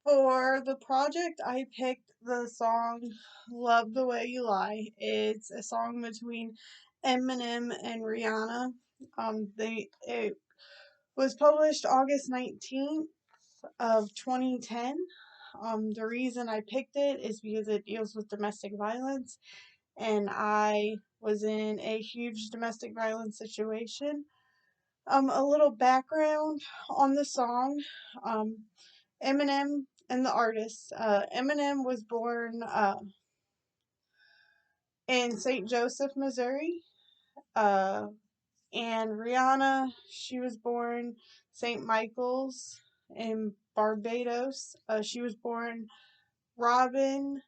For the project, I picked the song Love the Way You Lie. It's a song between Eminem and Rihanna. It was published August 19th of 2010. The reason I picked it is because it deals with domestic violence, and I was in a huge domestic violence situation. A little background on the song. Eminem and the artist. Eminem was born in St. Joseph, Missouri. Uh, and Rihanna, she was born St. Michael's in Barbados. She was born Robin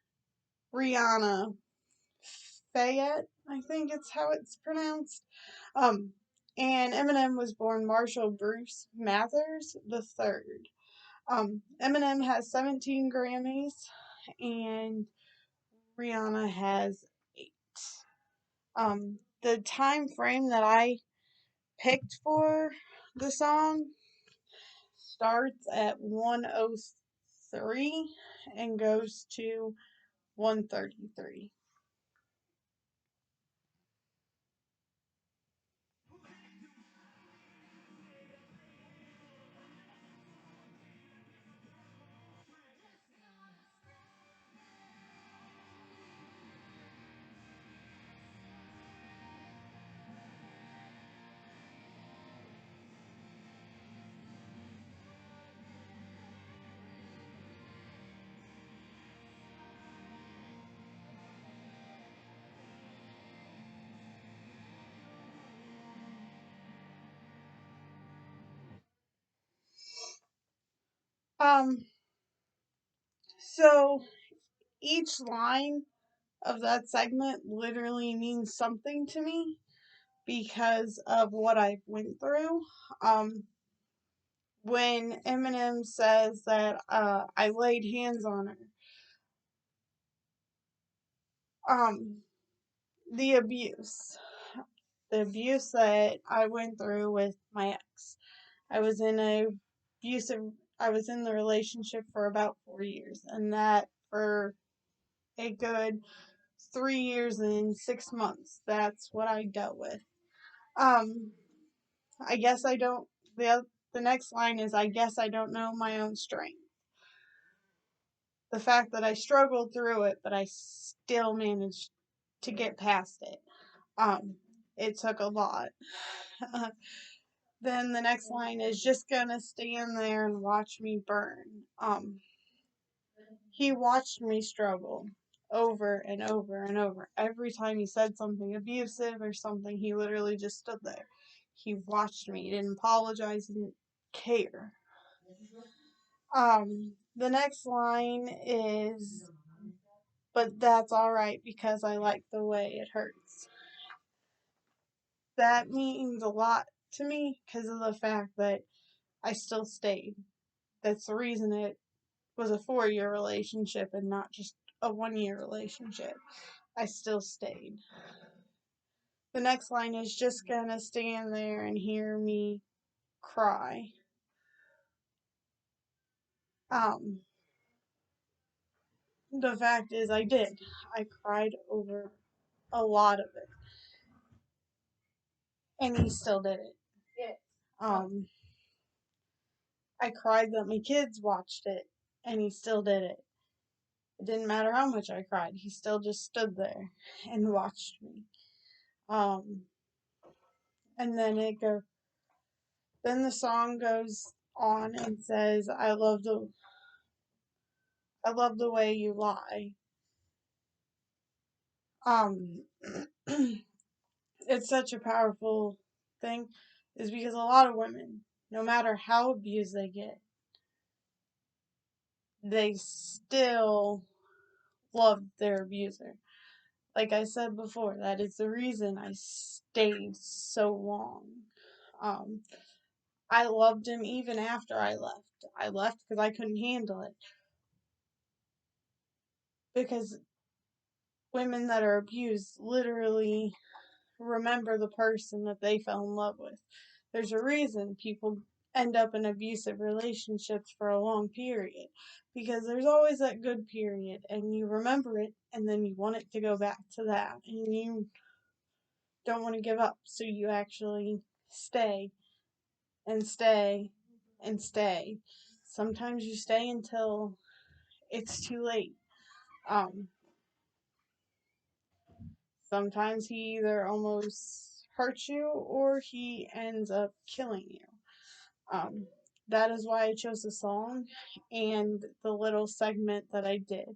Rihanna Fayette, I think it's how it's pronounced. Um, and Eminem was born Marshall Bruce Mathers the third. Eminem has 17 Grammys, and Rihanna has 8. The time frame that I picked for the song starts at 1:03 and goes to 1:33. Um, so each line of that segment literally means something to me because of what I went through. Um, when Eminem says that I laid hands on her, um, the abuse, the abuse that I went through with my ex. I was in a abusive. I was in the relationship for about 4 years, and that for a good 3 years and 6 months. That's what I dealt with. Um, I guess I don't. The next line is, I guess I don't know my own strength. The fact that I struggled through it, but I still managed to get past it. Um, it took a lot. Then the next line is just gonna stand there and watch me burn. He watched me struggle over and over and over. Every time he said something abusive or something, he literally just stood there. He watched me. He didn't apologize. He didn't care. The next line is, but that's alright because I like the way it hurts. That means a lot to me because of the fact that I still stayed. That's the reason it was a 4 year relationship and not just a 1 year relationship. I still stayed. The next line is just gonna stand there and hear me cry. Um, the fact is, I did. I cried over a lot of it, and he still did it. Um, I cried that my kids watched it, and he still did it. It didn't matter how much I cried, he still just stood there and watched me. Um, and then then the song goes on and says, I love the way you lie. Um, it's such a powerful thing, is because a lot of women, no matter how abused they get, they still love their abuser. Like I said before, that is the reason I stayed so long. Um, I loved him even after I left. I left because I couldn't handle it. Because women that are abused literally remember the person that they fell in love with. There's a reason people end up in abusive relationships for a long period, because there's always that good period and you remember it and then you want it to go back to that and you don't want to give up, so you actually stay and stay and stay. Sometimes you stay until it's too late. Um, Sometimes he either almost hurts you or he ends up killing you. Um, that is why I chose the song and the little segment that I did.